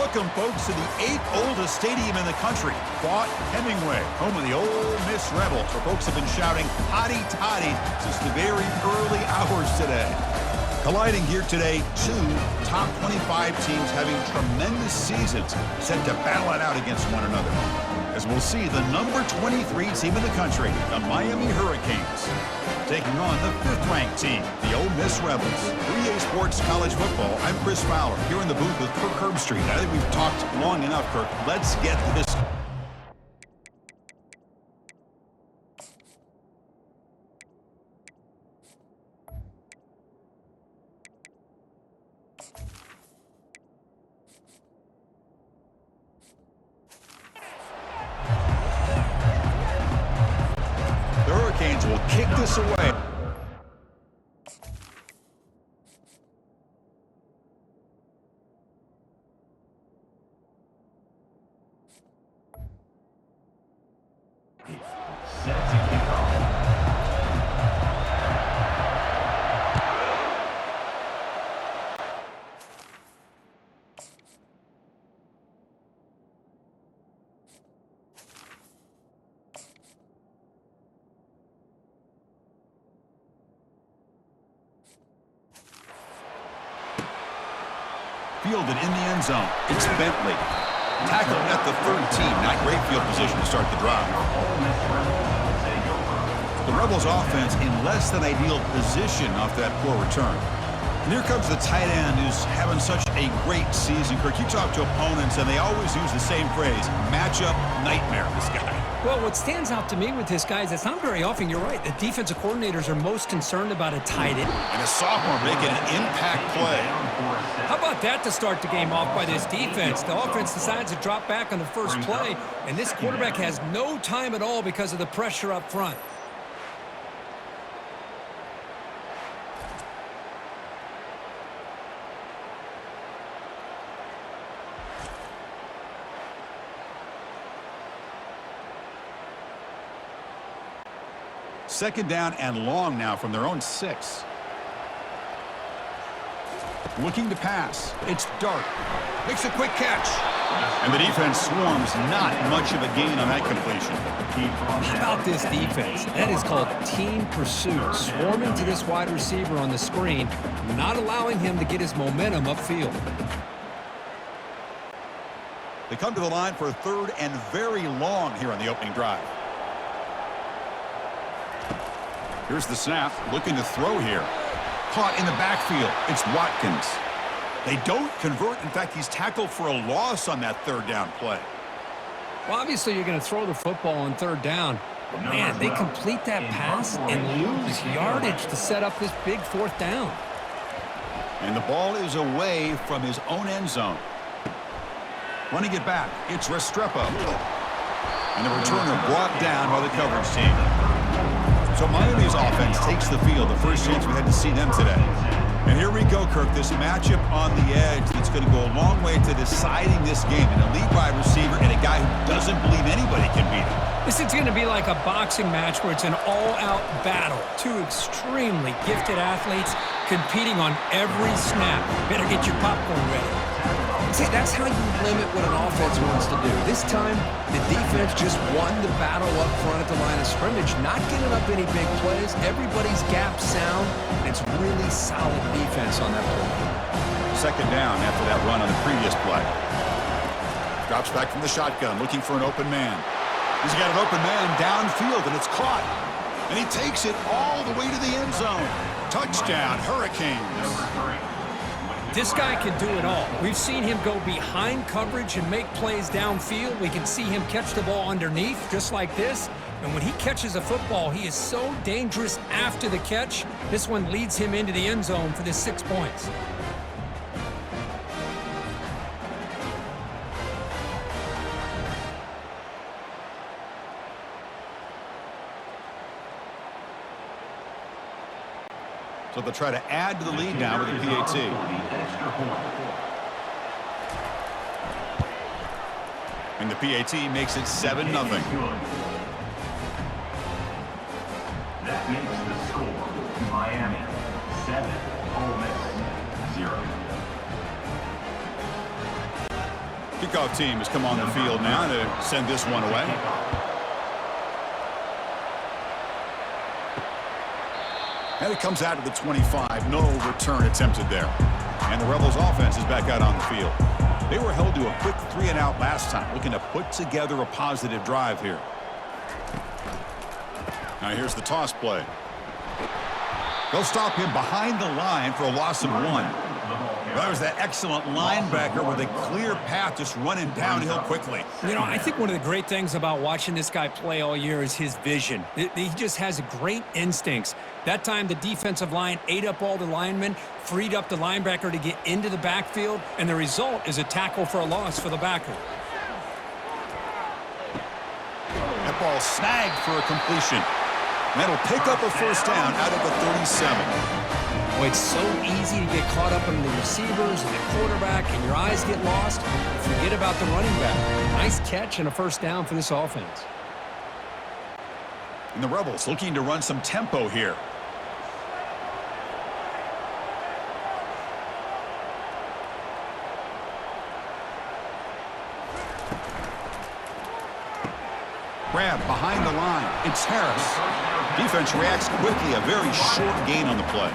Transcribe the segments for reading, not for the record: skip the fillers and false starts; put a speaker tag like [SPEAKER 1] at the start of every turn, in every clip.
[SPEAKER 1] Welcome, folks, to the 8th oldest stadium in the country, Vaught Hemingway, home of the Ole Miss Rebels, where folks have been shouting "Hotty Toddy" since the very early hours today. Colliding here today, two top 25 teams having tremendous seasons set to battle it out against one another. As we'll see, the number 23 team in the country, the Miami Hurricanes, taking on the 5th-ranked team, the Ole Miss Rebels. 3A Sports College Football, I'm Chris Fowler, here in the booth with Kirk Herbstreit. I think we've talked long enough, Kirk. Let's get this. The Hurricanes will kick this away. Fielded in the end zone. It's Bentley. Tackled at the 13. Not great field position to start the drive. The Rebels offense in less than ideal position off that poor return. And here comes the tight end who's having such a great season. Kirk, you talk to opponents and they always use the same phrase, matchup nightmare, this guy.
[SPEAKER 2] Well, what stands out to me with this guy is it's not very often, you're right, the defensive coordinators are most concerned about a tight end.
[SPEAKER 1] And a sophomore making an impact play.
[SPEAKER 2] How about that to start the game off by this defense? The offense decides to drop back on the first play, and this quarterback has no time at all because of the pressure up front.
[SPEAKER 1] Second down and long now from their own 6. Looking to pass. It's Dart. Makes a quick catch. And the defense swarms. Not much of a gain on that completion.
[SPEAKER 2] How about this defense? That is called team pursuit. Swarming to this wide receiver on the screen, not allowing him to get his momentum upfield.
[SPEAKER 1] They come to the line for a 3rd and very long here on the opening drive. Here's the snap, looking to throw here. Caught in the backfield. It's Watkins. They don't convert. In fact, he's tackled for a loss on that 3rd down play.
[SPEAKER 2] Well, obviously, you're going to throw the football on 3rd down. But, man, they complete that pass and lose yardage to set up this big 4th down.
[SPEAKER 1] And the ball is away from his own end zone. Running it back, it's Restrepo. And the returner brought down by the coverage team. So Miami's offense takes the field, the first chance we had to see them today. And here we go, Kirk, this matchup on the edge that's going to go a long way to deciding this game. An elite wide receiver and a guy who doesn't believe anybody can beat him.
[SPEAKER 2] This is going to be like a boxing match where it's an all-out battle. Two extremely gifted athletes competing on every snap. Better get your popcorn ready.
[SPEAKER 3] See, that's how you limit what an offense wants to do. This time, the defense just won the battle up front at the line of scrimmage, not giving up any big plays. Everybody's gap sound. It's really solid defense on that play.
[SPEAKER 1] Second down after that run on the previous play. Drops back from the shotgun, looking for an open man. He's got an open man downfield, and it's caught. And he takes it all the way to the end zone. Touchdown, Hurricanes.
[SPEAKER 2] This guy can do it all. We've seen him go behind coverage and make plays downfield. We can see him catch the ball underneath, just like this. And when he catches a football, he is so dangerous after the catch. This one leads him into the end zone for the 6 points.
[SPEAKER 1] So they'll try to add to the lead now with the PAT. And the PAT makes it 7-0.
[SPEAKER 4] That makes the score Miami 7, Ole Miss 0.
[SPEAKER 1] Kickoff team has come on the field now to send this one away. And it comes out to the 25. No return attempted there. And the Rebels offense is back out on the field. They were held to a quick 3-and-out last time, looking to put together a positive drive here. Now here's the toss play. They'll stop him behind the line for a loss of 1. That was that excellent linebacker with a clear path just running downhill quickly.
[SPEAKER 2] You know, I think one of the great things about watching this guy play all year is his vision. He just has great instincts. That time, the defensive line ate up all the linemen, freed up the linebacker to get into the backfield, and the result is a tackle for a loss for the backer.
[SPEAKER 1] That ball snagged for a completion. And that'll pick up a first down out of the 37.
[SPEAKER 2] Boy, it's so easy to get caught up in the receivers and the quarterback, and your eyes get lost. Forget about the running back. Nice catch and a first down for this offense.
[SPEAKER 1] And the Rebels looking to run some tempo here. Grab behind the line. It's Harris. Defense reacts quickly. A very short gain on the play.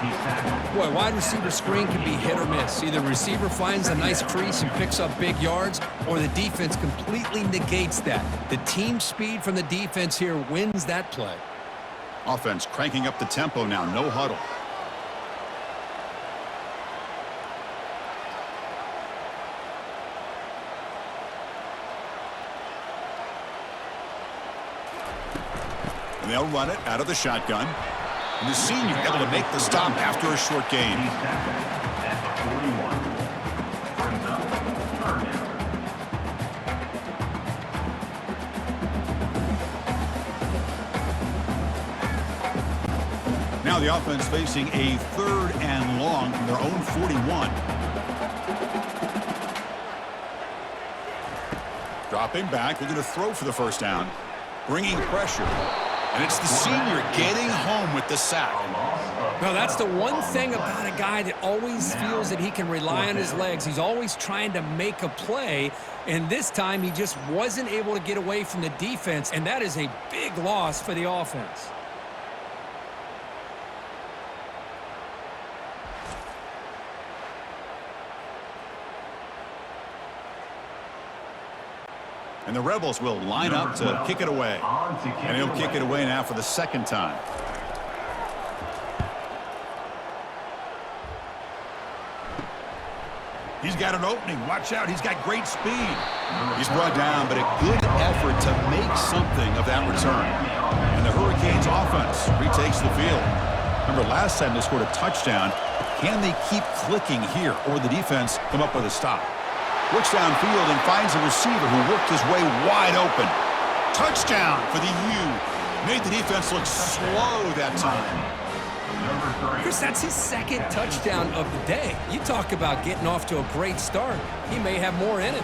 [SPEAKER 2] Boy, wide receiver screen can be hit or miss. Either the receiver finds a nice crease and picks up big yards, or the defense completely negates that. The team speed from the defense here wins that play.
[SPEAKER 1] Offense cranking up the tempo now. No huddle. And they'll run it out of the shotgun. And the senior able to make the stop after a short gain. Now the offense facing a 3rd and long from their own 41. Dropping back, looking to throw for the first down. Bringing pressure. And it's the senior getting home with the sack.
[SPEAKER 2] Well, that's the one thing about a guy that always feels that he can rely on his legs. He's always trying to make a play, and this time he just wasn't able to get away from the defense, and that is a big loss for the offense.
[SPEAKER 1] And the Rebels will line up to kick it away. And he'll kick it away now for the second time. He's got an opening. Watch out. He's got great speed. He's brought down, but a good effort to make something of that return. And the Hurricanes offense retakes the field. Remember, last time they scored a touchdown. Can they keep clicking here, or the defense come up with a stop? Looks downfield and finds a receiver who worked his way wide open. Touchdown for the U. Made the defense look slow that time.
[SPEAKER 2] Chris, that's his second touchdown of the day. You talk about getting off to a great start. He may have more in it.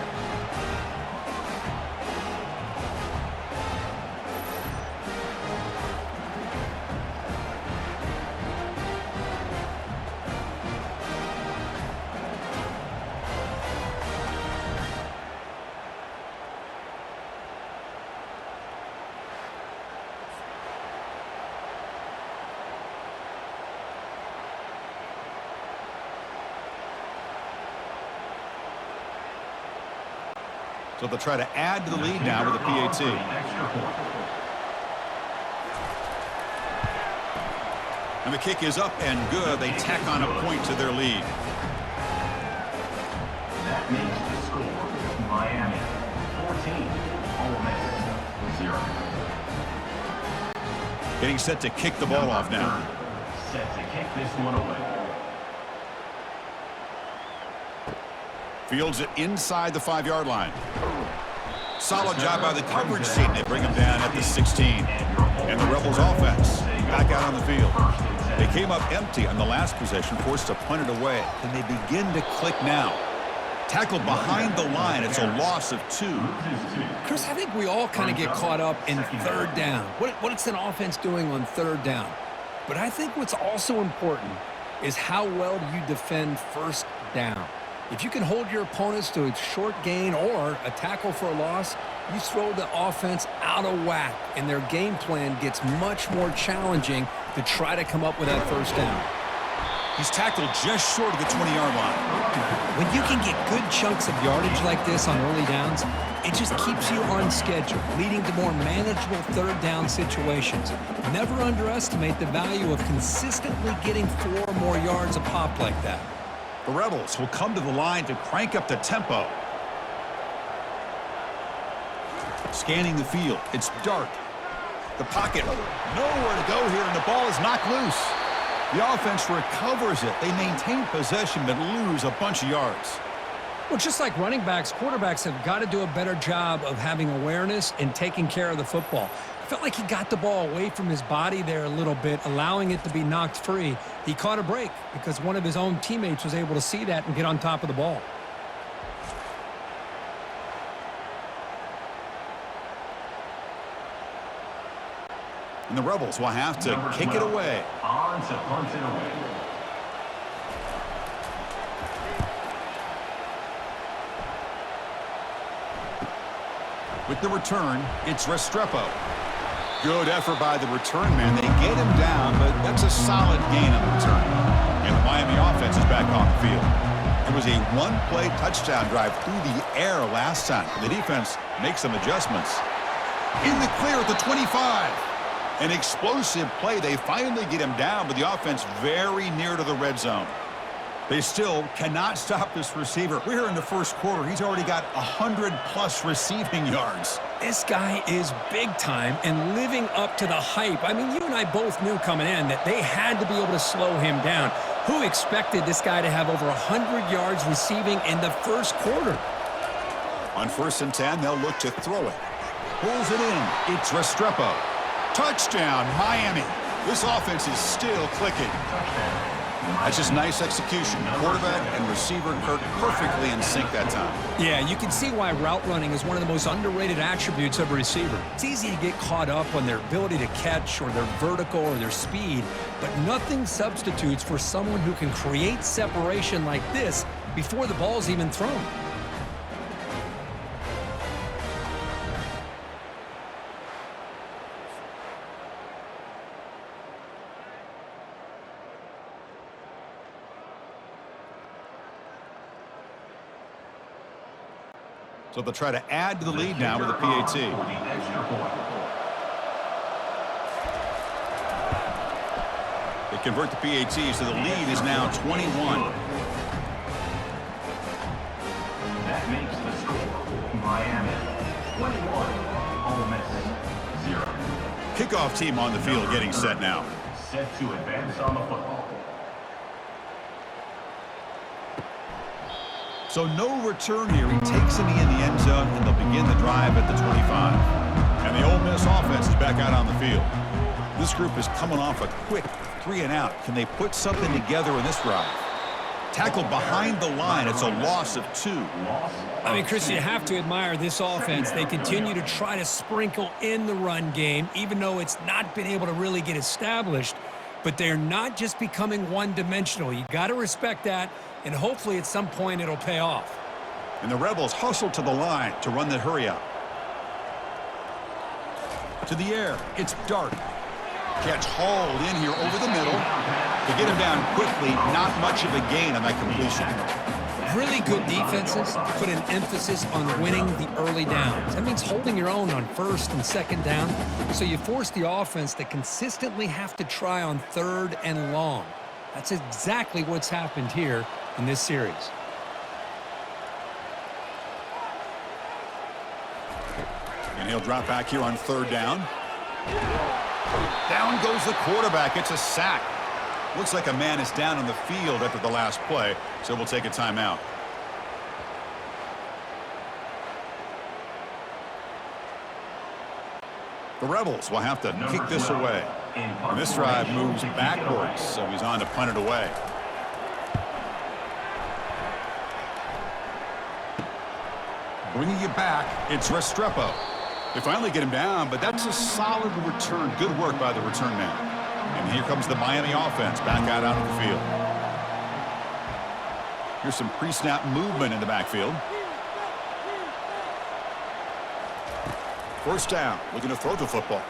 [SPEAKER 1] So they'll try to add to the lead now with a PAT. And the kick is up and good. They tack on a point to their lead.
[SPEAKER 4] That makes the score Miami 14, Ole Miss 0.
[SPEAKER 1] Getting set to kick the ball off now.
[SPEAKER 4] Set to kick this one away.
[SPEAKER 1] Fields it inside the 5-yard line. Solid job by the coverage team. They bring him down at the 16. And the Rebels offense back out on the field. They came up empty on the last possession, forced to punt it away. Can they begin to click now? Tackled behind the line. It's a loss of 2.
[SPEAKER 2] Chris, I think we all kind of get caught up in 3rd down. What's an offense doing on 3rd down? But I think what's also important is how well do you defend 1st down. If you can hold your opponents to a short gain or a tackle for a loss, you throw the offense out of whack, and their game plan gets much more challenging to try to come up with that first down.
[SPEAKER 1] He's tackled just short of the 20-yard line.
[SPEAKER 2] When you can get good chunks of yardage like this on early downs, it just keeps you on schedule, leading to more manageable third down situations. Never underestimate the value of consistently getting 4 more yards a pop like that.
[SPEAKER 1] The Rebels will come to the line to crank up the tempo. Scanning the field. It's dark. The pocket. Nowhere to go here, and the ball is knocked loose. The offense recovers it. They maintain possession but lose a bunch of yards.
[SPEAKER 2] Well, just like running backs, quarterbacks have got to do a better job of having awareness and taking care of the football. I felt like he got the ball away from his body there a little bit, allowing it to be knocked free. He caught a break because one of his own teammates was able to see that and get on top of the ball.
[SPEAKER 1] And the Rebels will have to kick it away.
[SPEAKER 4] On to punt it away.
[SPEAKER 1] With the return, it's Restrepo. Good effort by the return man. They get him down, but that's a solid gain on the return. And the Miami offense is back on the field. It was a one-play touchdown drive through the air last time. The defense makes some adjustments. In the clear at the 25. An explosive play. They finally get him down, but the offense very near to the red zone. They still cannot stop this receiver. We're here in the first quarter. He's already got 100-plus receiving yards.
[SPEAKER 2] This guy is big time and living up to the hype. I mean, you and I both knew coming in that they had to be able to slow him down. Who expected this guy to have over 100 yards receiving in the first quarter?
[SPEAKER 1] On 1st and 10, they'll look to throw it. Pulls it in. It's Restrepo. Touchdown, Miami. This offense is still clicking. That's just nice execution. Quarterback and receiver perfectly in sync that time.
[SPEAKER 2] Yeah, you can see why route running is one of the most underrated attributes of a receiver. It's easy to get caught up on their ability to catch or their vertical or their speed, but nothing substitutes for someone who can create separation like this before the ball's even thrown.
[SPEAKER 1] So they'll try to add to the lead now with a PAT. They convert the PAT, so the lead is now 21.
[SPEAKER 4] That makes the score Miami 21, Ole Miss 0.
[SPEAKER 1] Kickoff team on the field getting set now.
[SPEAKER 4] Set to advance on the football.
[SPEAKER 1] So no return here. He takes him in the end zone, and they'll begin the drive at the 25. And the Ole Miss offense is back out on the field. This group is coming off a quick 3-and-out. Can they put something together in this drive? Tackled behind the line. It's a loss of 2.
[SPEAKER 2] I mean, Chris, you have to admire this offense. They continue to try to sprinkle in the run game, even though it's not been able to really get established. But they're not just becoming one-dimensional. You got to respect that, and hopefully at some point it'll pay off.
[SPEAKER 1] And the Rebels hustle to the line to run the hurry-up. To the air. It's Dart. Catch hauled in here over the middle. To get him down quickly, not much of a gain on that completion.
[SPEAKER 2] Really good defenses put an emphasis on winning the early downs. That means holding your own on 1st and 2nd down. So you force the offense to consistently have to try on 3rd and long. That's exactly what's happened here in this series.
[SPEAKER 1] And he'll drop back here on 3rd down. Down goes the quarterback. It's a sack. Looks like a man is down on the field after the last play, so we'll take a timeout. The Rebels will have to kick this away. And this drive moves backwards, so he's on to punt it away. Bringing it back, it's Restrepo. They finally get him down, but that's a solid return. Good work by the return man. And here comes the Miami offense back out onto the field. Here's some pre-snap movement in the backfield. First down, looking to throw the football.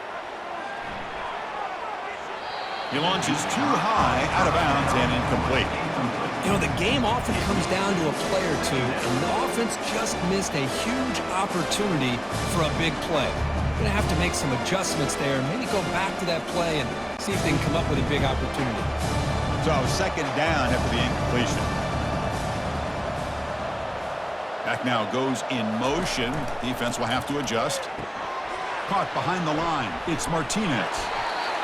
[SPEAKER 1] He launches too high, out of bounds, and incomplete.
[SPEAKER 2] You know, the game often comes down to a play or two, and the offense just missed a huge opportunity for a big play. Going to have to make some adjustments there, and maybe go back to that play and see if they can come up with a big opportunity.
[SPEAKER 1] So second down after the incompletion. Back now goes in motion. Defense will have to adjust. Caught behind the line. It's Martinez.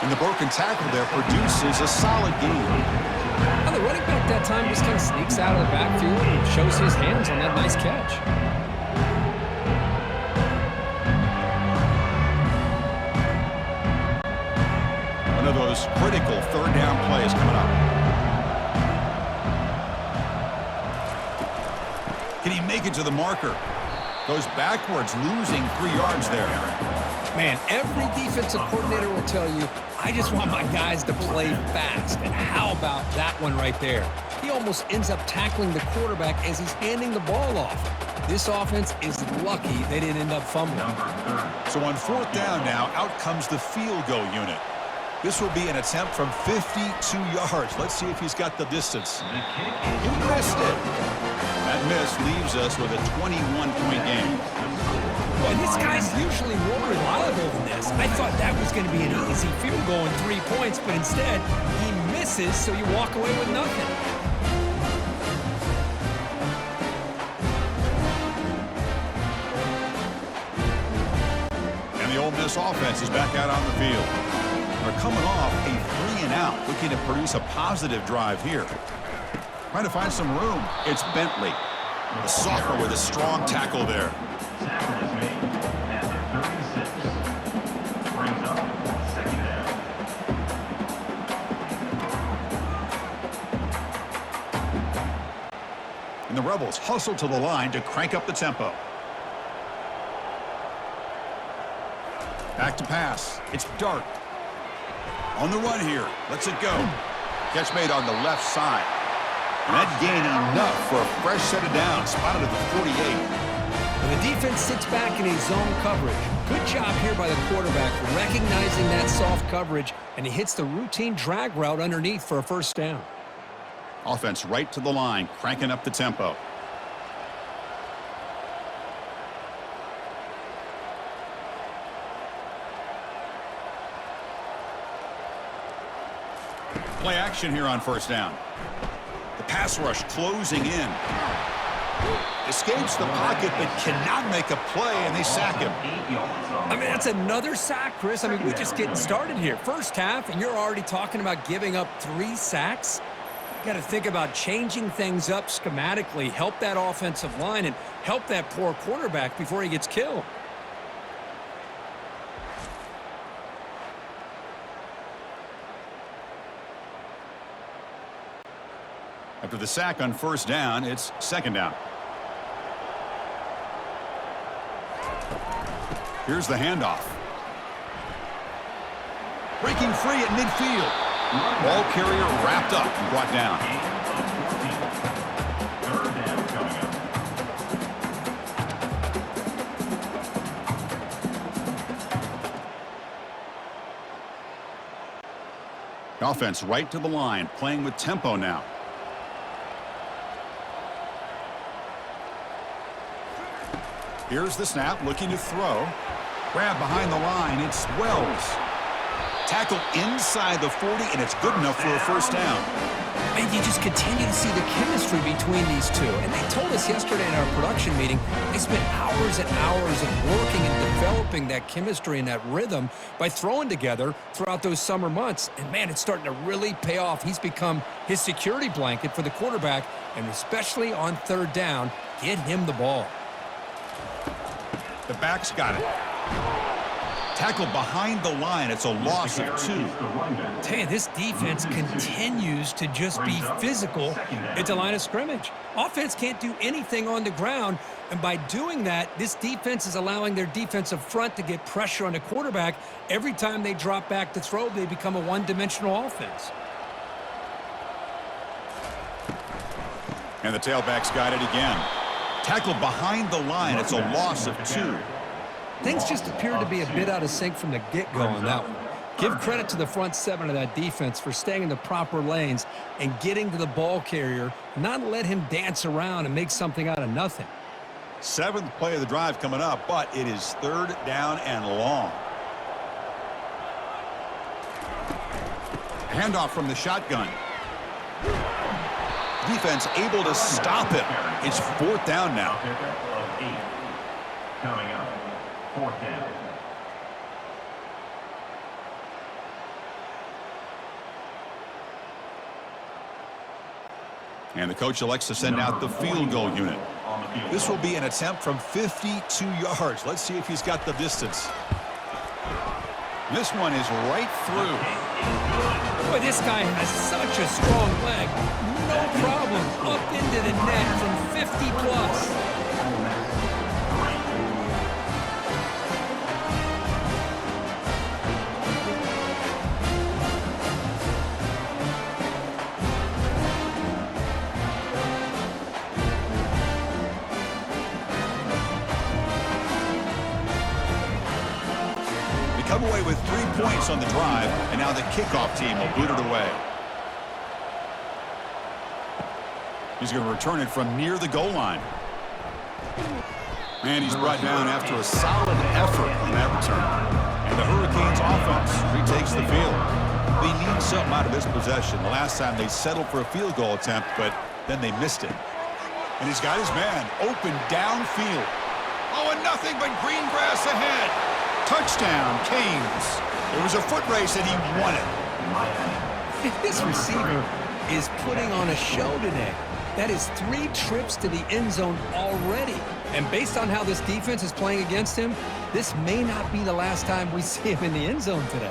[SPEAKER 1] And the broken tackle there produces a solid gain.
[SPEAKER 2] Well, the running back that time just kind of sneaks out of the backfield and shows his hands on that nice catch.
[SPEAKER 1] One of those critical third down plays coming up. Can he make it to the marker? Goes backwards, losing 3 yards there.
[SPEAKER 2] Man, every defensive coordinator will tell you, I just want my guys to play fast. And how about that one right there? He almost ends up tackling the quarterback as he's handing the ball off. This offense is lucky they didn't end up fumbling.
[SPEAKER 1] So on fourth down now, out comes the field goal unit. This will be an attempt from 52 yards. Let's see if he's got the distance. He missed it. That miss leaves us with a 21-point game.
[SPEAKER 2] And this guy's usually more reliable than this. I thought that was going to be an easy field goal and 3 points, but instead, he misses, so you walk away with nothing.
[SPEAKER 1] And the Ole Miss offense is back out on the field. They're coming off a 3-and-out, looking to produce a positive drive here. Trying to find some room. It's Bentley. The sophomore with a strong tackle there.
[SPEAKER 4] Tackle is made at the 36. Brings up second down.
[SPEAKER 1] And the Rebels hustle to the line to crank up the tempo. Back to pass. It's Dart. On the run here. Lets it go. Catch made on the left side. And that gain enough for a fresh set of downs. Spotted at the 48.
[SPEAKER 2] And the defense sits back in his zone coverage. Good job here by the quarterback recognizing that soft coverage, and he hits the routine drag route underneath for a first down.
[SPEAKER 1] Offense right to the line, cranking up the tempo. Play action here on first down. The pass rush closing in. Escapes the pocket but cannot make a play, and they sack him.
[SPEAKER 2] I mean, that's another sack, Chris. I mean, we're just getting started here. First half, and you're already talking about giving up 3 sacks. You got to think about changing things up schematically, help that offensive line, and help that poor quarterback before he gets killed.
[SPEAKER 1] After the sack on first down, it's second down. Here's the handoff. Breaking free at midfield. Ball carrier wrapped up and brought down.
[SPEAKER 4] Third down coming up.
[SPEAKER 1] Offense right to the line, playing with tempo now. Here's the snap, looking to throw. Grab behind the line, it's Wells. Tackle inside the 40, and it's good enough for a first down.
[SPEAKER 2] And you just continue to see the chemistry between these two. And they told us yesterday in our production meeting, they spent hours and hours of working and developing that chemistry and that rhythm by throwing together throughout those summer months. And, man, it's starting to really pay off. He's become his security blanket for the quarterback, and especially on third down, get him the ball.
[SPEAKER 1] The back's got it. Tackle behind the line. It's a loss of 2.
[SPEAKER 2] Tell you, this defense continues to just be physical at the line of scrimmage. Offense can't do anything on the ground, and by doing that, this defense is allowing their defensive front to get pressure on the quarterback. Every time they drop back to throw, they become a one-dimensional offense.
[SPEAKER 1] And the tailback's got it again. Tackled behind the line. It's a loss of 2.
[SPEAKER 2] Things just appeared to be a bit out of sync from the get-go on that one. Give credit to the front 7 of that defense for staying in the proper lanes and getting to the ball carrier, not let him dance around and make something out of nothing.
[SPEAKER 1] 7th play of the drive coming up, but it is 3rd down and long. Handoff from the shotgun. Defense able to stop him. It's 4th down now.
[SPEAKER 4] Of 8. Coming up, 4th down.
[SPEAKER 1] And the coach elects to send out the field goal unit. This will be an attempt from 52 yards. Let's see if he's got the distance. This one is right through.
[SPEAKER 2] Boy, this guy has such a strong leg. No problem. Up into the net from 50 plus.
[SPEAKER 1] Come away with 3 points on the drive, and now the kickoff team will boot it away. He's going to return it from near the goal line. And he's brought down after a solid effort on that return. And the Hurricanes offense retakes the field. They need something out of this possession. The last time they settled for a field goal attempt, but then they missed it. And he's got his man open downfield. Oh, and nothing but green grass ahead. Touchdown, Canes. It was a foot race, and he won it.
[SPEAKER 2] This receiver is putting on a show today. That is 3 trips to the end zone already. And based on how this defense is playing against him, this may not be the last time we see him in the end zone today.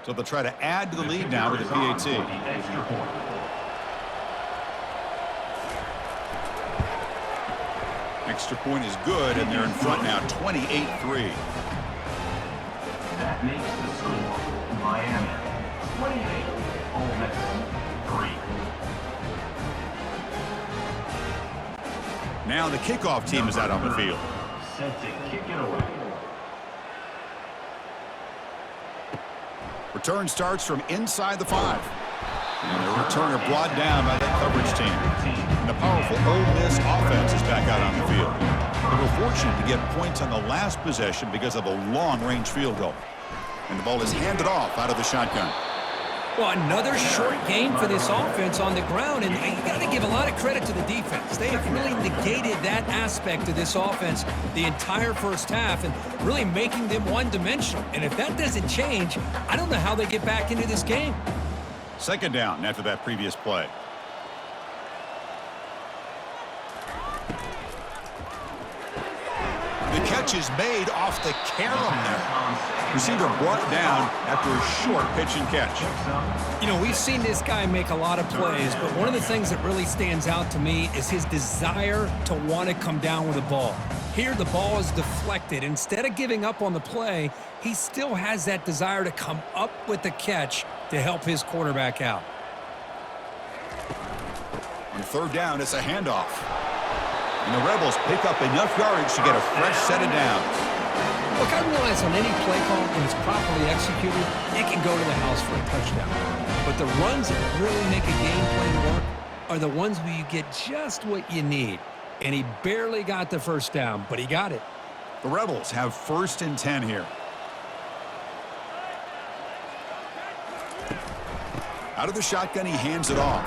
[SPEAKER 1] So they'll try to add to the lead now with the PAT. Extra point is good, and they're in front now, 28-3.
[SPEAKER 4] That makes the score Miami 28, Ole Miss 3.
[SPEAKER 1] Now the kickoff team is out on the field.
[SPEAKER 4] Set to kick it away.
[SPEAKER 1] Return starts from inside the 5. And the returner brought down by that coverage team. And the powerful Ole Miss offense is back out on the field. They were fortunate to get points on the last possession because of a long-range field goal. And the ball is handed off out of the shotgun.
[SPEAKER 2] Well, another short game for this offense on the ground, and you got to give a lot of credit to the defense. They have really negated that aspect of this offense the entire first half and really making them one-dimensional. And if that doesn't change, I don't know how they get back into this game.
[SPEAKER 1] 2nd down after that previous play. The catch is made off the carom there. Receiver brought down after a short pitch and catch.
[SPEAKER 2] You know, we've seen this guy make a lot of plays, but one of the things that really stands out to me is his desire to want to come down with the ball. Here, the ball is deflected. Instead of giving up on the play, he still has that desire to come up with the catch to help his quarterback out.
[SPEAKER 1] On 3rd down, it's a handoff. And the Rebels pick up enough yardage to get a fresh set of downs.
[SPEAKER 2] Look, I realize on any play call, when it's properly executed, it can go to the house for a touchdown. But the runs that really make a game plan work are the ones where you get just what you need. And he barely got the first down, but he got it.
[SPEAKER 1] The Rebels have 1st and 10 here. Out of the shotgun, he hands it off.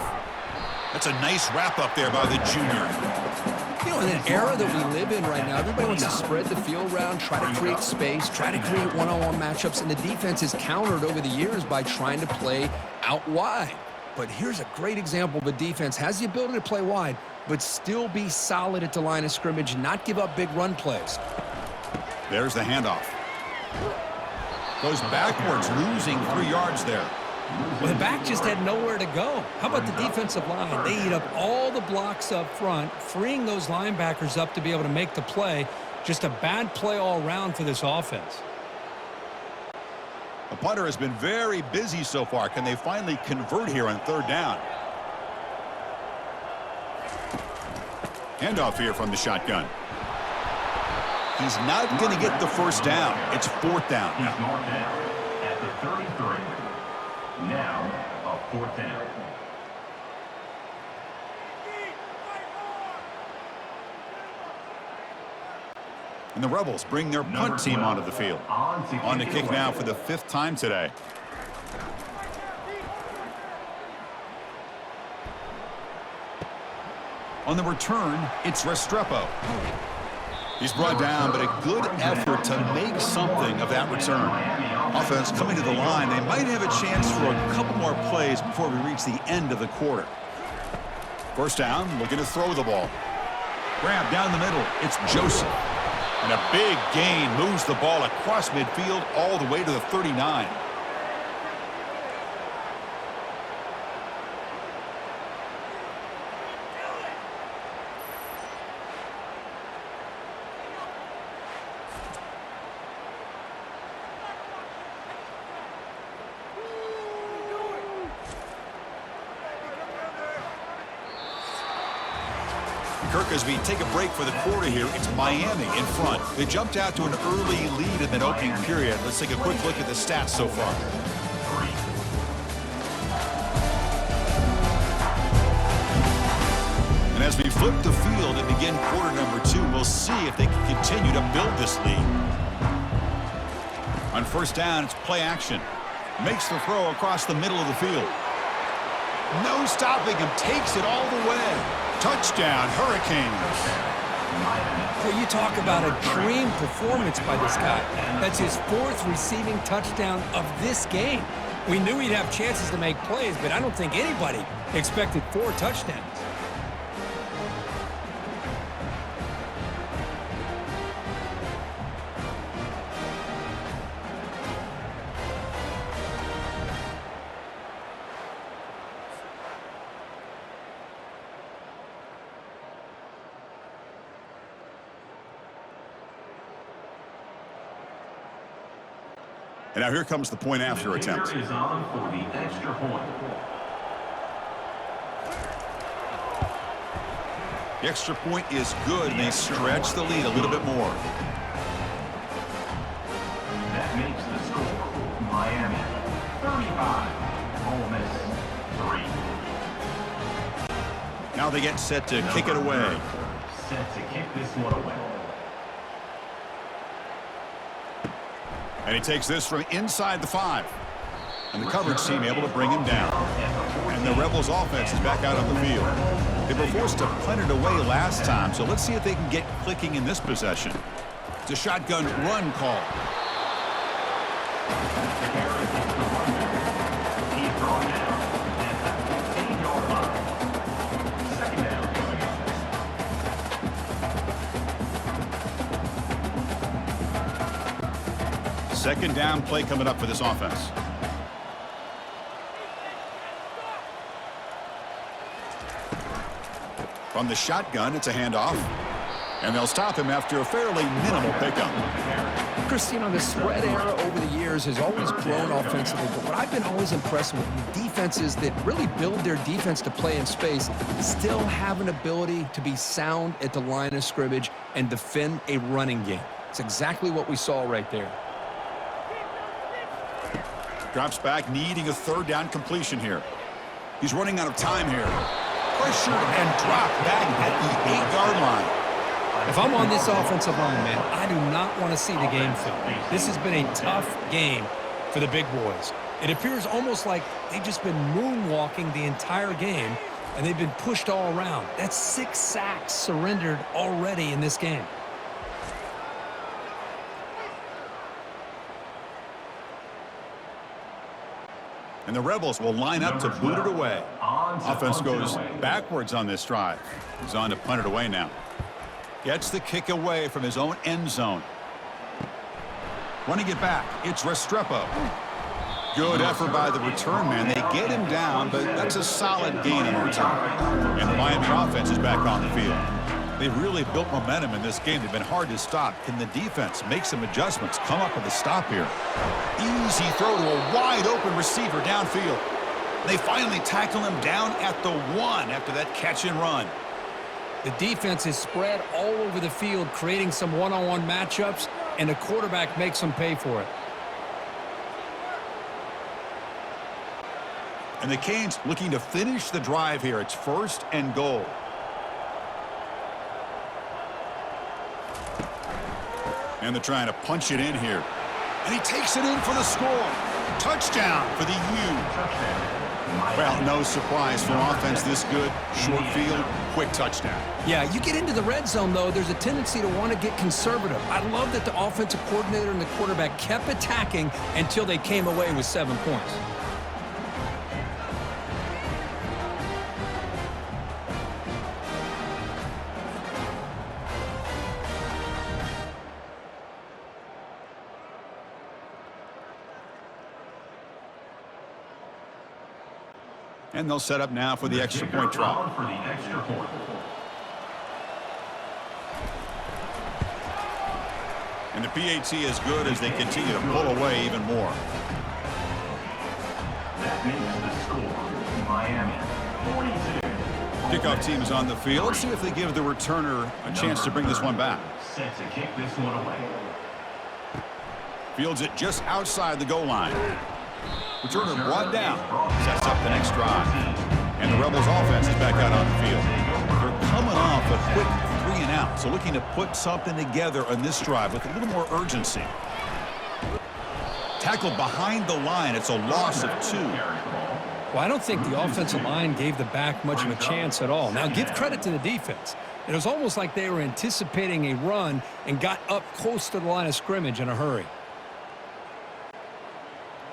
[SPEAKER 1] That's a nice wrap up there by the junior.
[SPEAKER 3] You know, in an era that we live in right now, everybody wants to spread the field around, try to create space, try to create one-on-one matchups, and the defense has countered over the years by trying to play out wide. But here's a great example of a defense has the ability to play wide, but still be solid at the line of scrimmage and not give up big run plays.
[SPEAKER 1] There's the handoff. Goes backwards, losing 3 yards there.
[SPEAKER 2] Well, the back just had nowhere to go. How about the defensive line? They eat up all the blocks up front, freeing those linebackers up to be able to make the play. Just a bad play all around for this offense.
[SPEAKER 1] The punter has been very busy so far. Can they finally convert here on 3rd down? Handoff here from the shotgun. He's not going to get the 1st down. It's 4th down.
[SPEAKER 4] He's marked down at the 33. Now, a 4th down.
[SPEAKER 1] And the Rebels bring their punt team onto the field. On the kick now for the 5th time today. On the return, it's Restrepo. He's brought down, but a good effort to make something of that return. Offense coming to the line. They might have a chance for a couple more plays before we reach the end of the quarter. 1st down, looking to throw the ball. Grab down the middle. It's Joseph. And a big gain moves the ball across midfield all the way to the 39. Kirk, as we take a break for the quarter here, it's Miami in front. They jumped out to an early lead in that opening period. Let's take a quick look at the stats so far. And as we flip the field and begin quarter number 2, we'll see if they can continue to build this lead. On 1st down, it's play action. Makes the throw across the middle of the field. No stopping him. Takes it all the way. Touchdown, Hurricanes.
[SPEAKER 2] Well, you talk about a dream performance by this guy. That's his 4th receiving touchdown of this game. We knew he'd have chances to make plays, but I don't think anybody expected 4 touchdowns.
[SPEAKER 1] And now here comes the point after attempt.
[SPEAKER 4] Is on for the extra point.
[SPEAKER 1] The extra point is good, and they stretch the lead a little bit more.
[SPEAKER 4] That makes the score Miami 35, Ole Miss 3.
[SPEAKER 1] Now they get set to kick it away.
[SPEAKER 4] Set to kick this one away.
[SPEAKER 1] And he takes this from inside the 5. And the coverage team able to bring him down. And the Rebels offense is back out on the field. They were forced to punt it away last time, so let's see if they can get clicking in this possession. It's a shotgun run call.
[SPEAKER 4] He's brought down at the 15-yard line. 2nd down.
[SPEAKER 1] Second down play coming up for this offense. From the shotgun, it's a handoff. And they'll stop him after a fairly minimal pickup.
[SPEAKER 3] Chris, you know, the spread era over the years has always grown offensively, but what I've been always impressed with defenses that really build their defense to play in space still have an ability to be sound at the line of scrimmage and defend a running game. It's exactly what we saw right there.
[SPEAKER 1] Drops back, needing a 3rd down completion here. He's running out of time here. Pressured and dropped back at the 8-yard line.
[SPEAKER 2] If I'm on this offensive line, man, I do not want to see the game film. This has been a tough game for the big boys. It appears almost like they've just been moonwalking the entire game, and they've been pushed all around. That's 6 sacks surrendered already in this game.
[SPEAKER 1] And the Rebels will line up to boot it away. Offense goes backwards on this drive. He's on to punt it away now. Gets the kick away from his own end zone. Running it back, it's Restrepo. Good effort by the return man. They get him down, but that's a solid gain in return. And the Miami offense is back on the field. They've really built momentum in this game. They've been hard to stop. Can the defense make some adjustments? Come up with a stop here. Easy throw to a wide-open receiver downfield. They finally tackle him down at the 1 after that catch and run.
[SPEAKER 2] The defense is spread all over the field, creating some one-on-one matchups, and the quarterback makes them pay for it.
[SPEAKER 1] And the Canes looking to finish the drive here. It's 1st and goal. And they're trying to punch it in here. And he takes it in for the score. Touchdown for the U. Well, no surprise for offense this good. Short field, quick touchdown.
[SPEAKER 2] Yeah, you get into the red zone, though, there's a tendency to want to get conservative. I love that the offensive coordinator and the quarterback kept attacking until they came away with 7 points.
[SPEAKER 1] And they'll set up now for the extra point try. And the PAT is good as they continue to pull away even more.
[SPEAKER 4] That makes the score Miami 42.
[SPEAKER 1] Kickoff team is on the field. Let's see if they give the returner a chance to bring this one back.
[SPEAKER 4] Set to kick this one away.
[SPEAKER 1] Fields it just outside the goal line. Returner brought down. Sets up the next drive. And the Rebels offense is back out on the field. They're coming off a quick 3 and out. So looking to put something together on this drive with a little more urgency. Tackled behind the line. It's a loss of 2.
[SPEAKER 2] Well, I don't think the offensive line gave the back much of a chance at all. Now, give credit to the defense. It was almost like they were anticipating a run and got up close to the line of scrimmage in a hurry.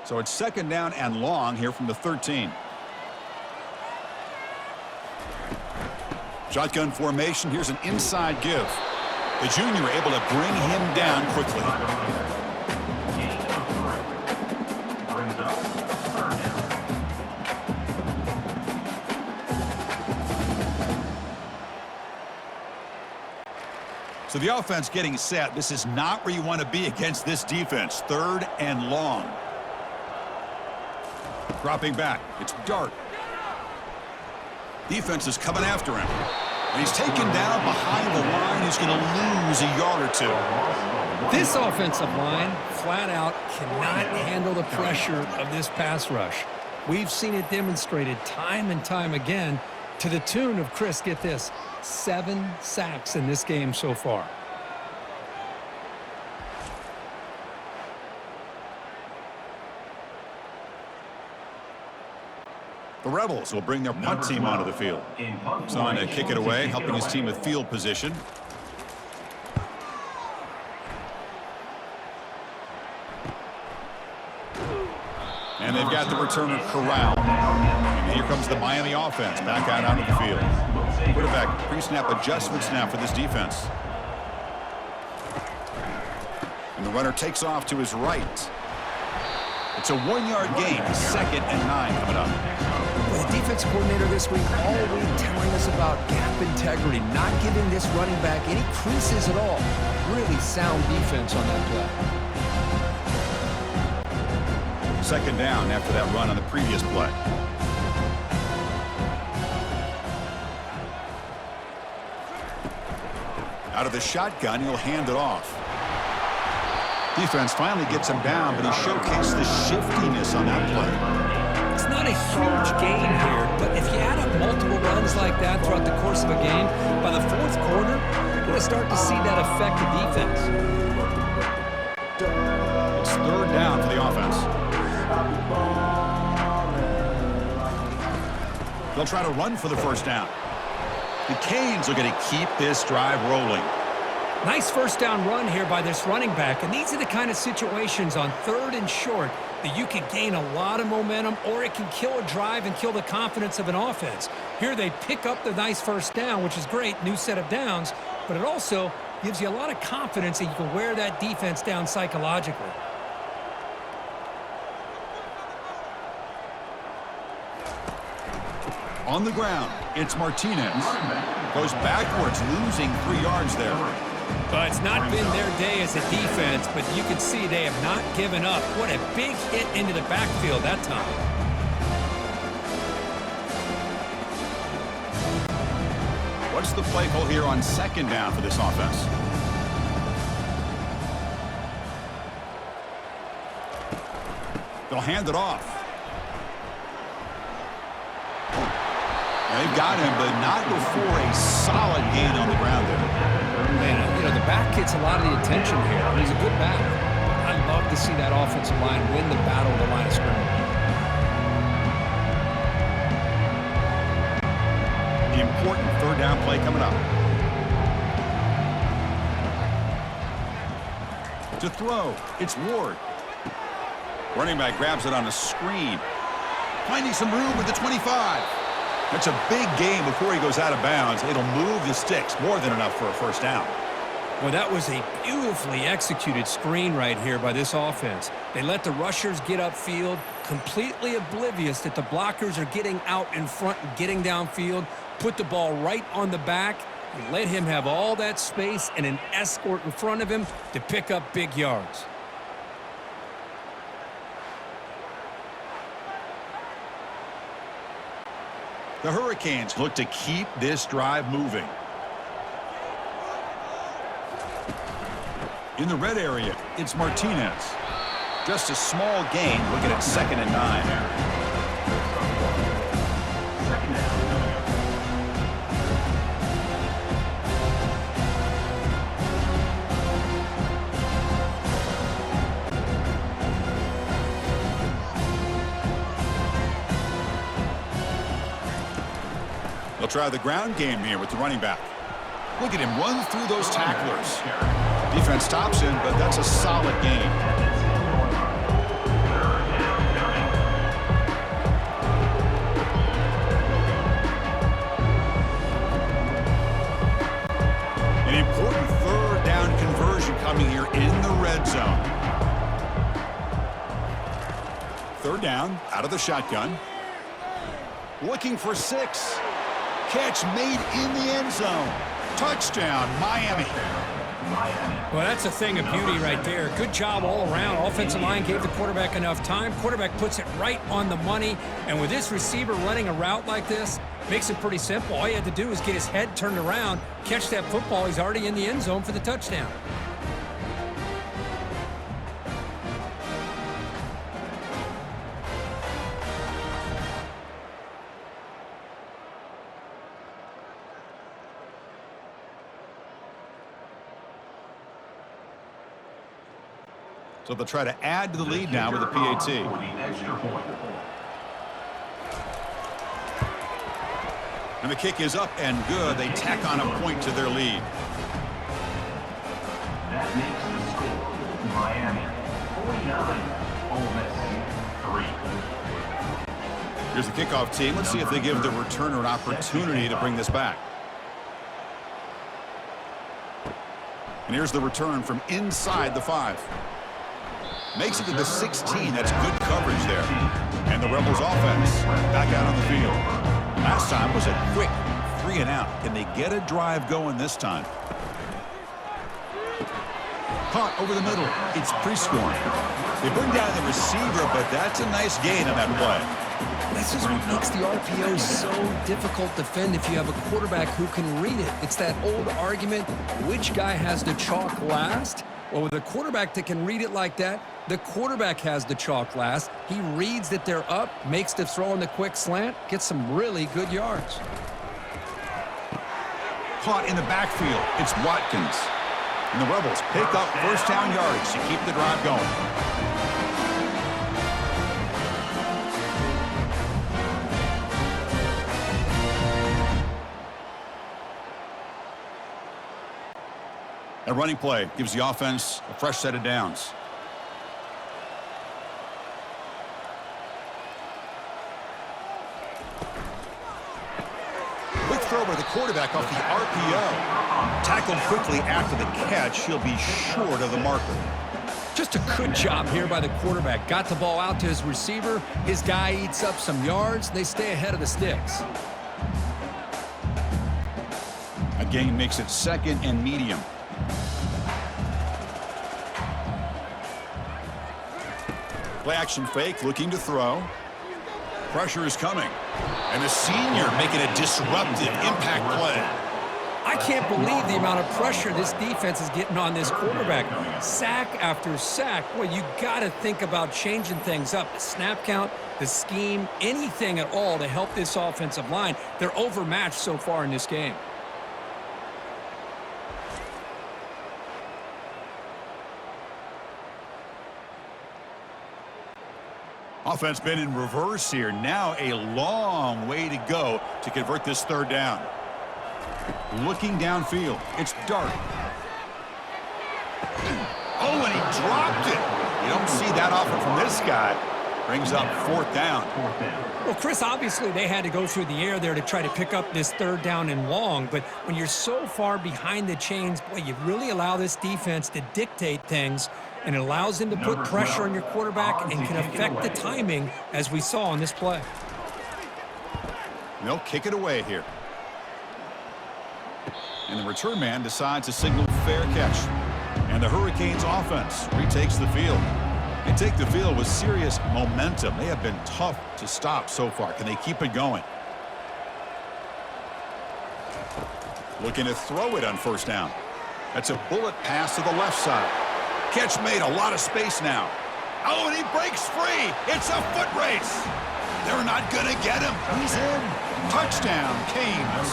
[SPEAKER 1] So it's 2nd down and long here from the 13. Shotgun formation. Here's an inside give. The junior able to bring him down quickly. So the offense getting set. This is not where you want to be against this defense. 3rd and long. Dropping back. It's Dart. Defense is coming after him. And he's taken down behind the line. He's going to lose a yard or 2.
[SPEAKER 2] This offensive line, flat out, cannot handle the pressure of this pass rush. We've seen it demonstrated time and time again to the tune of, Chris, get this, 7 sacks in this game so far.
[SPEAKER 1] The Rebels will bring their punt team onto the field. Son to kick it away, helping his team with field position. And they've got the returner corralled. And here comes the Miami offense back out onto the field. Quarterback pre-snap adjustments now for this defense. And the runner takes off to his right. It's a 1-yard gain, 2nd and 9 coming up.
[SPEAKER 3] The defensive coordinator this week always telling us about gap integrity, not giving this running back any creases at all. Really sound defense on that play.
[SPEAKER 1] 2nd down after that run on the previous play. Out of the shotgun, he'll hand it off. Defense finally gets him down, but he showcased the shiftiness on that play.
[SPEAKER 2] It's not a huge gain here, but if you add up multiple runs like that throughout the course of a game, by the 4th quarter, you're going to start to see that affect the defense.
[SPEAKER 1] It's 3rd down for the offense. They'll try to run for the 1st down. The Canes are going to keep this drive rolling.
[SPEAKER 2] Nice 1st down run here by this running back, and these are the kind of situations on 3rd and short that you can gain a lot of momentum, or it can kill a drive and kill the confidence of an offense. Here they pick up the nice 1st down, which is great, new set of downs, but it also Gives you a lot of confidence that you can wear that defense down psychologically.
[SPEAKER 1] On the ground, it's Martinez. Goes backwards, losing 3 yards there.
[SPEAKER 2] But it's not been their day as a defense, but you can see they have not given up. What a big hit into the backfield that time.
[SPEAKER 1] What's the play call here on 2nd down for this offense? They'll hand it off. They've got him, but not before a solid gain on the ground there.
[SPEAKER 3] Man, you know, the back gets a lot of the attention here. He's a good back. I love to see that offensive line win the battle of the line of scrimmage.
[SPEAKER 1] The important 3rd down play coming up. To throw, it's Ward. Running back grabs it on a screen. Finding some room with the 25. That's a big gain before he goes out of bounds. It'll move the sticks, more than enough for a 1st down.
[SPEAKER 2] Well, that was a beautifully executed screen right here by this offense. They let the rushers get upfield, completely oblivious that the blockers are getting out in front and getting downfield, put the ball right on the back, and let him have all that space and an escort in front of him to pick up big yards.
[SPEAKER 1] The Hurricanes look to keep this drive moving. In the red area, it's Martinez. Just a small gain, looking at 2nd and 9. They'll try the ground game here with the running back. Look at him run through those tacklers. Defense stops him, but that's a solid gain. An important 3rd down conversion coming here in the red zone. 3rd down, out of the shotgun. Looking for 6. Catch made in the end zone. Touchdown, Miami.
[SPEAKER 2] Well, that's a thing of beauty right there. Good job all around. Offensive line gave the quarterback enough time. Quarterback puts it right on the money. And with this receiver running a route like this, makes it pretty simple. All you had to do is get his head turned around, catch that football. He's already in the end zone for the touchdown.
[SPEAKER 1] So they'll try to add to the lead now with a PAT. And the kick is up and good. They tack on a point to their lead.
[SPEAKER 4] That makes the score Miami 49, Ole Miss 3.
[SPEAKER 1] Here's the kickoff team. Let's see if they give the returner an opportunity to bring this back. And here's the return from inside the 5. Makes it to the 16. That's good coverage there. And the Rebels offense back out on the field. Last time was a quick 3 and out. Can they get a drive going this time? Caught over the middle. It's pre-scoring. They bring down the receiver, but that's a nice gain on that play.
[SPEAKER 3] This is what makes the RPO so difficult to defend if you have a quarterback who can read it. It's that old argument, which guy has the chalk last? Well, with a quarterback that can read it like that, the quarterback has the chalk last. He reads that they're up, makes the throw in the quick slant, gets some really good yards.
[SPEAKER 1] Caught in the backfield. It's Watkins. And the Rebels pick up 1st down yards to keep the drive going. A running play gives the offense a fresh set of downs. Quick throw by the quarterback off the RPO. Tackled quickly after the catch. He'll be short of the marker.
[SPEAKER 2] Just a good job here by the quarterback. Got the ball out to his receiver. His guy eats up some yards. They stay ahead of the sticks.
[SPEAKER 1] A gain makes it 2nd and medium. Play action fake, looking to throw. Pressure is coming. And the senior making a disruptive impact play.
[SPEAKER 2] I can't believe the amount of pressure this defense is getting on this quarterback. Sack after sack. Boy, you got to think about changing things up. The snap count, the scheme, anything at all to help this offensive line. They're overmatched so far in this game.
[SPEAKER 1] Offense been in reverse here. Now a long way to go to convert this 3rd down. Looking downfield. It's dark. Oh, and he dropped it. You don't see that often from this guy. Brings up 4th down.
[SPEAKER 2] Well, Chris, obviously they had to go through the air there to try to pick up this 3rd down and long. But when you're so far behind the chains, boy, you really allow this defense to dictate things. And it allows them to put pressure on your quarterback and can affect the timing, as we saw on this play.
[SPEAKER 1] They'll kick it away here. And the return man decides to signal fair catch. And the Hurricanes offense retakes the field. They take the field with serious momentum. They have been tough to stop so far. Can they keep it going? Looking to throw it on 1st down. That's a bullet pass to the left side. Catch made, a lot of space now. Oh, and he breaks free. It's a foot race. They're not going to get him. He's in. Touchdown, Canes.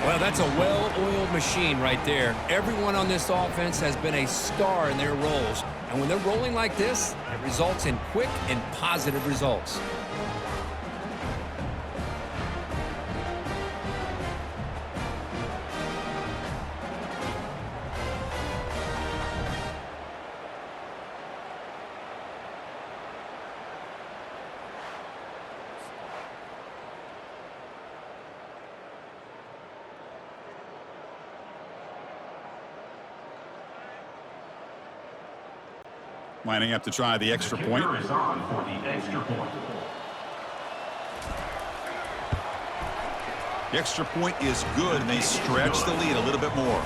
[SPEAKER 2] Well, that's a well-oiled machine right there. Everyone on this offense has been a star in their roles. And when they're rolling like this, it results in quick and positive results.
[SPEAKER 1] Lining up to try the extra point.
[SPEAKER 4] Is on for the extra point.
[SPEAKER 1] The extra point is good, and they stretch the lead a little bit more.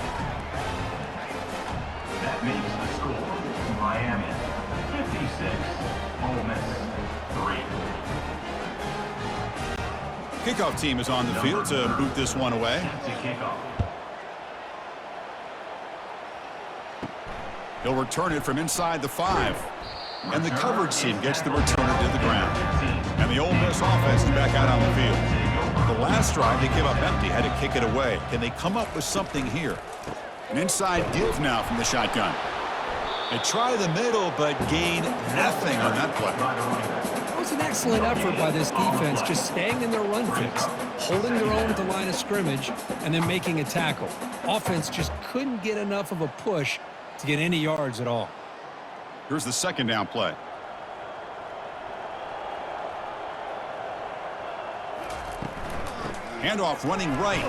[SPEAKER 4] That makes the score Miami 56, Ole Miss 3.
[SPEAKER 1] Kickoff team is on the field to boot this one away.
[SPEAKER 4] To kick off.
[SPEAKER 1] He'll return it from inside the 5. And the coverage team gets the returner to the ground. And the Ole Miss offense is back out on the field. The last drive, they came up empty, had to kick it away. Can they come up with something here? An inside give now from the shotgun. They try the middle, but gain nothing on that play.
[SPEAKER 2] It was an excellent effort by this defense, just staying in their run fix, holding their own at the line of scrimmage, and then making a tackle. Offense just couldn't get enough of a push to get any yards at all.
[SPEAKER 1] Here's the 2nd down play. Handoff running right.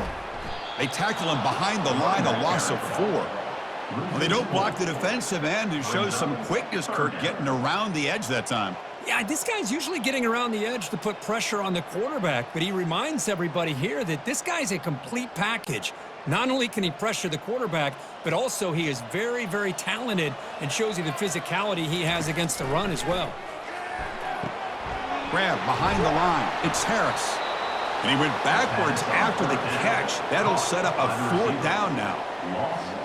[SPEAKER 1] They tackle him behind the line, a loss of 4. Well, they don't block the defensive end, who shows some quickness, Kirk, getting around the edge that time.
[SPEAKER 2] Yeah, this guy's usually getting around the edge to put pressure on the quarterback, but he reminds everybody here that this guy's a complete package. Not only can he pressure the quarterback, but also he is very, very talented and shows you the physicality he has against the run as well.
[SPEAKER 1] Grab behind the line. It's Harris. And he went backwards after the catch. That'll set up a 4th down now.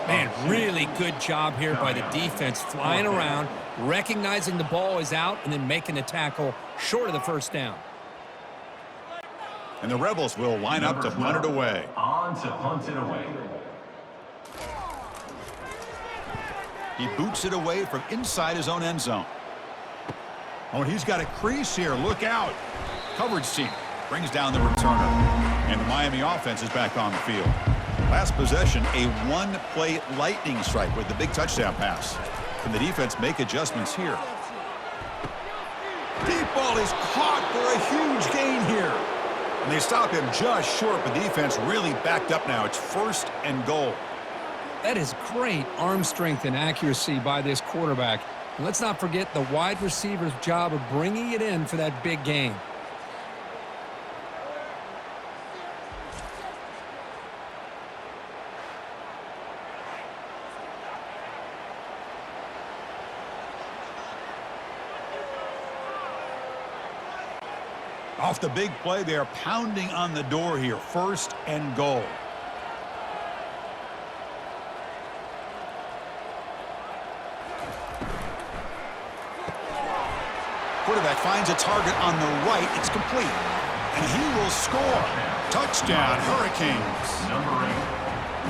[SPEAKER 2] Man, really good job here by the defense, flying around, recognizing the ball is out, and then making the tackle short of the 1st down.
[SPEAKER 1] And the Rebels will line up to punt it away.
[SPEAKER 4] On to punt it away.
[SPEAKER 1] He boots it away from inside his own end zone. Oh, and he's got a crease here. Look out. Coverage team brings down the returner. And the Miami offense is back on the field. Last possession, a 1-play lightning strike with the big touchdown pass. Can the defense make adjustments here? Deep ball is caught for a huge gain here. And they stop him just short, but the defense really backed up now. It's 1st and goal.
[SPEAKER 2] That is great arm strength and accuracy by this quarterback. And let's not forget the wide receiver's job of bringing it in for that big gain.
[SPEAKER 1] Off the big play, they are pounding on the door here. 1st and goal. Quarterback finds a target on the right. It's complete. And he will score. Touchdown, Hurricanes.
[SPEAKER 4] Number 8.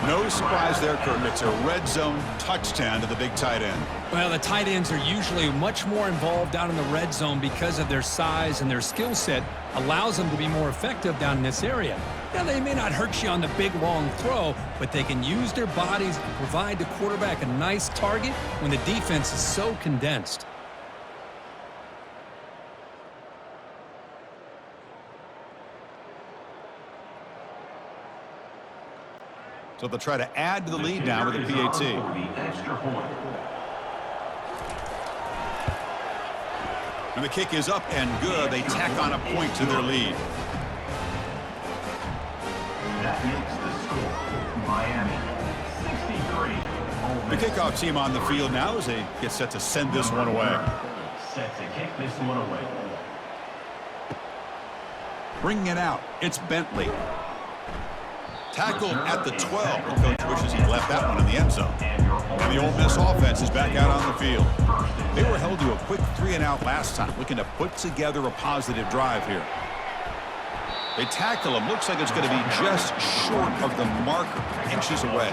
[SPEAKER 1] No surprise there, Kurt. It's a red zone touchdown to the big tight end.
[SPEAKER 2] Well, the tight ends are usually much more involved down in the red zone because of their size, and their skill set allows them to be more effective down in this area. Now, they may not hurt you on the big, long throw, but they can use their bodies to provide the quarterback a nice target when the defense is so condensed.
[SPEAKER 1] So they'll try to add to the lead now with a PAT.
[SPEAKER 4] The extra point.
[SPEAKER 1] And the kick is up and good. They tack on a point to their lead.
[SPEAKER 4] That makes the score Miami 63.
[SPEAKER 1] The kickoff team on the field now as they get set to send this one away.
[SPEAKER 4] Set to kick this one away.
[SPEAKER 1] Bringing it out, it's Bentley. Tackled at the 12. The coach wishes he'd left that one in the end zone. And the Ole Miss offense is back out on the field. They were held to a quick 3-and-out last time, looking to put together a positive drive here. They tackle him. Looks like it's going to be just short of the marker, inches away.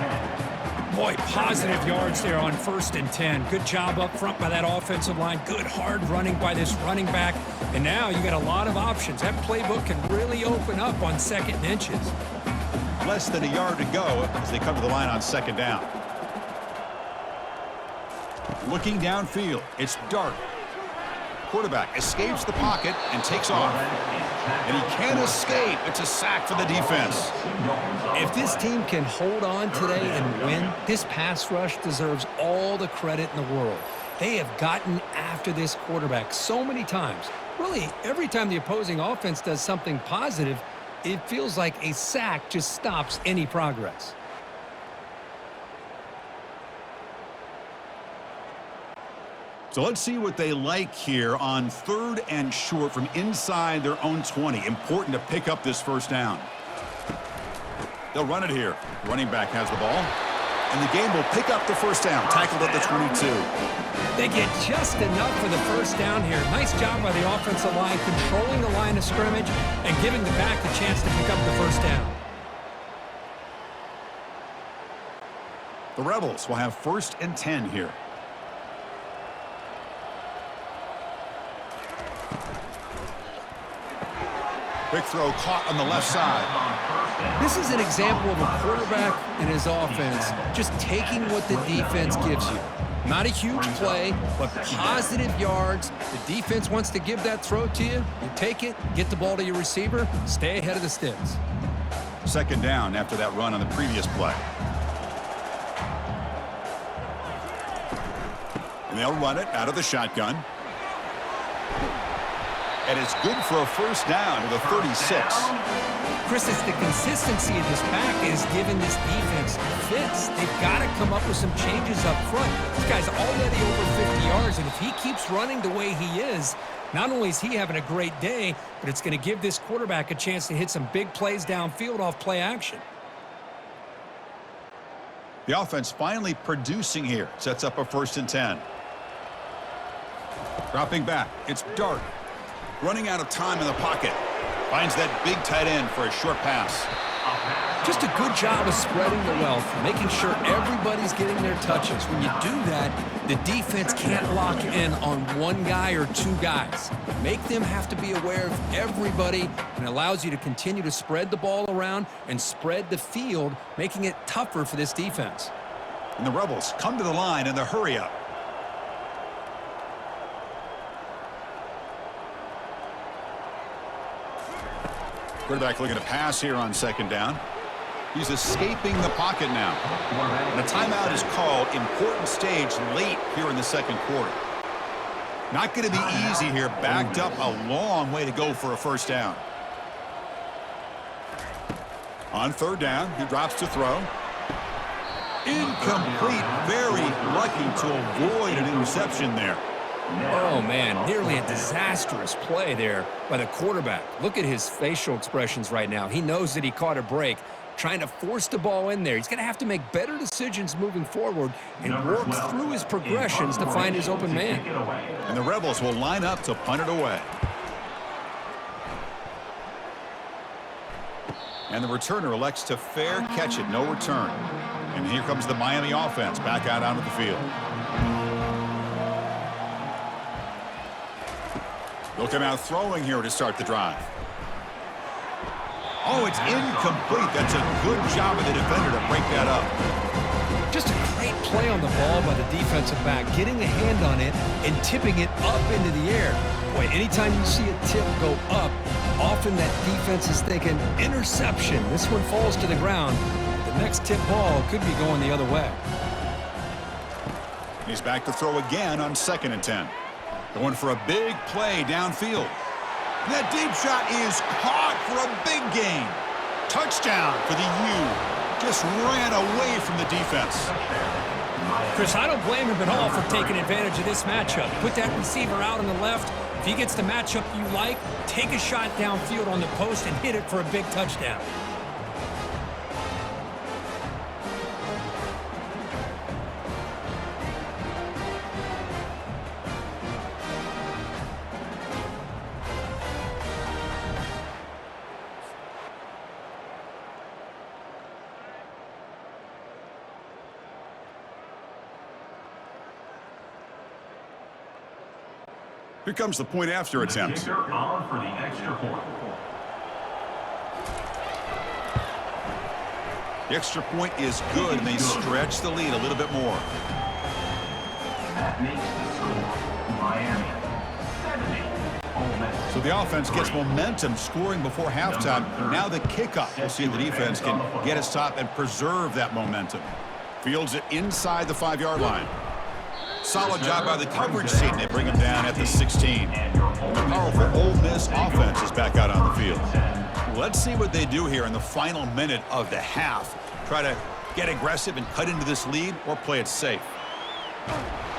[SPEAKER 2] Boy, positive yards there on 1st and 10. Good job up front by that offensive line. Good hard running by this running back. And now you got a lot of options. That playbook can really open up on 2nd and inches.
[SPEAKER 1] Less than a yard to go as they come to the line on 2nd down. Looking downfield, it's Dart. Quarterback escapes the pocket and takes off. And he can't escape. It's a sack for the defense.
[SPEAKER 2] If this team can hold on today and win, this pass rush deserves all the credit in the world. They have gotten after this quarterback so many times. Really, every time the opposing offense does something positive, it feels like a sack just stops any progress.
[SPEAKER 1] So let's see what they like here on 3rd and short from inside their own 20. Important to pick up this 1st down. They'll run it here. Running back has the ball. And the game will pick up the 1st down. Tackled at the 22.
[SPEAKER 2] They get just enough for the 1st down here. Nice job by the offensive line, controlling the line of scrimmage and giving the back the chance to pick up the 1st down.
[SPEAKER 1] The Rebels will have 1st and 10 here. Quick throw caught on the left side.
[SPEAKER 3] This is an example of a quarterback and his offense just taking what the defense gives you. Not a huge play, but positive yards. The defense wants to give that throw to you. You take it, get the ball to your receiver, stay ahead of the sticks.
[SPEAKER 1] 2nd down after that run on the previous play. And they'll run it out of the shotgun. And it's good for a 1st down to the 36.
[SPEAKER 2] Chris, it's the consistency of this back is giving this defense fits. They've got to come up with some changes up front. This guy's already over 50 yards, and if he keeps running the way he is, not only is he having a great day, but it's going to give this quarterback a chance to hit some big plays downfield off play action.
[SPEAKER 1] The offense finally producing here. Sets up a 1st and 10. Dropping back, it's Dart. Running out of time in the pocket. Finds that big tight end for a short pass.
[SPEAKER 3] Just a good job of spreading the wealth, making sure everybody's getting their touches. When you do that, the defense can't lock in on one guy or 2 guys. Make them have to be aware of everybody, and allows you to continue to spread the ball around and spread the field, making it tougher for this defense.
[SPEAKER 1] And the Rebels come to the line in the hurry-up. Quarterback looking to pass here on second down. He's escaping the pocket now. And a timeout is called. Important stage late here in the second quarter. Not going to be easy here. Backed up a long way to go for a first down. On third down, he drops to throw. Incomplete. Very lucky to avoid an interception there.
[SPEAKER 3] Oh, man, nearly a disastrous play there by the quarterback. Look at his facial expressions right now. He knows that he caught a break, trying to force the ball in there. He's going to have to make better decisions moving forward and work through his progressions to find his open man.
[SPEAKER 1] And the Rebels will line up to punt it away. And the returner elects to fair catch it, no return. And here comes the Miami offense back out onto the field. They'll come out throwing here to start the drive. Oh, it's incomplete. That's a good job of the defender to break that up.
[SPEAKER 3] Just a great play on the ball by the defensive back, getting a hand on it and tipping it up into the air. Boy, anytime you see a tip go up, often that defense is thinking interception. This one falls to the ground. The next tip ball could be going the other way.
[SPEAKER 1] He's back to throw again on 2nd and 10. Going for a big play downfield. That deep shot is caught for a big gain. Touchdown for the U. Just ran away from the defense.
[SPEAKER 2] Chris, I don't blame him at all for taking advantage of this matchup. Put that receiver out on the left. If he gets the matchup you like, take a shot downfield on the post and hit it for a big touchdown.
[SPEAKER 1] Here comes the point after attempt.
[SPEAKER 4] Kicker on for the extra point.
[SPEAKER 1] The extra point is good, and they stretch the lead a little bit more.
[SPEAKER 4] That makes the score Miami 70. Ole Miss.
[SPEAKER 1] So the offense gets momentum scoring before halftime. Now the kickoff. We'll see if the defense can get a stop and preserve that momentum. Fields it inside the 5-yard line. Solid job by the coverage team. They bring him down at the 16. The powerful Ole Miss offense is back out on the field. Let's see what they do here in the final minute of the half. Try to get aggressive and cut into this lead or play it safe.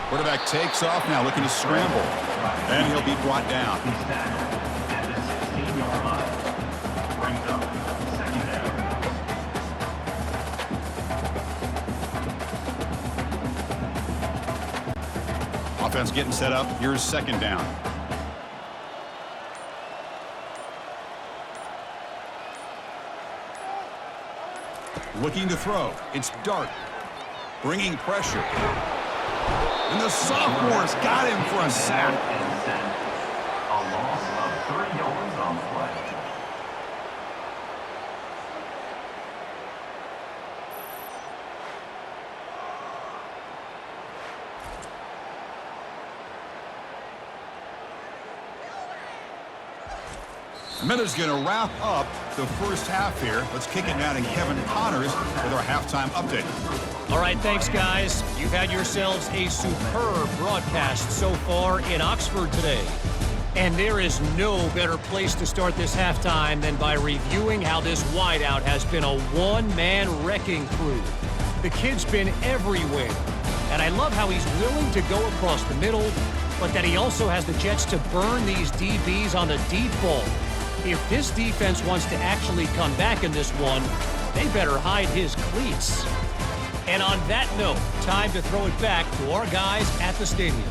[SPEAKER 1] Quarterback takes off now, looking to scramble. And he'll be brought down.
[SPEAKER 4] At the 16-yard line. Brings up 2nd down.
[SPEAKER 1] Offense getting set up. Here's 2nd down. Looking to throw. It's Dart. Bringing pressure. And the sophomore's got him for a sack.
[SPEAKER 4] A loss of 3 yards on the play.
[SPEAKER 1] A minute's going to wrap up the first half here. Let's kick it now to Kevin Connors with our halftime update.
[SPEAKER 5] All right, thanks, guys. You've had yourselves a superb broadcast so far in Oxford today. And there is no better place to start this halftime than by reviewing how this wideout has been a one-man wrecking crew. The kid's been everywhere. And I love how he's willing to go across the middle, but that he also has the jets to burn these DBs on the deep ball. If this defense wants to actually come back in this one, they better hide his cleats. And on that note, time to throw it back to our guys at the stadium.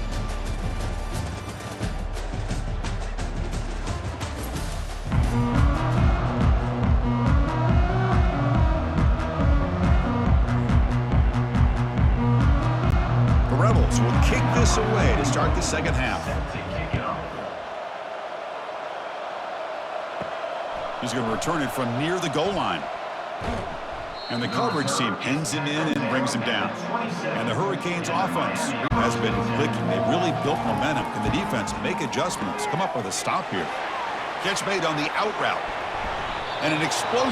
[SPEAKER 1] The Rebels will kick this away to start the second half. He's going to return it from near the goal line. And the coverage team pins him in and brings him down. And the Hurricanes offense has been clicking. They've really built momentum. Can the defense make adjustments? Come up with a stop here. Catch made on the out route. and an explosive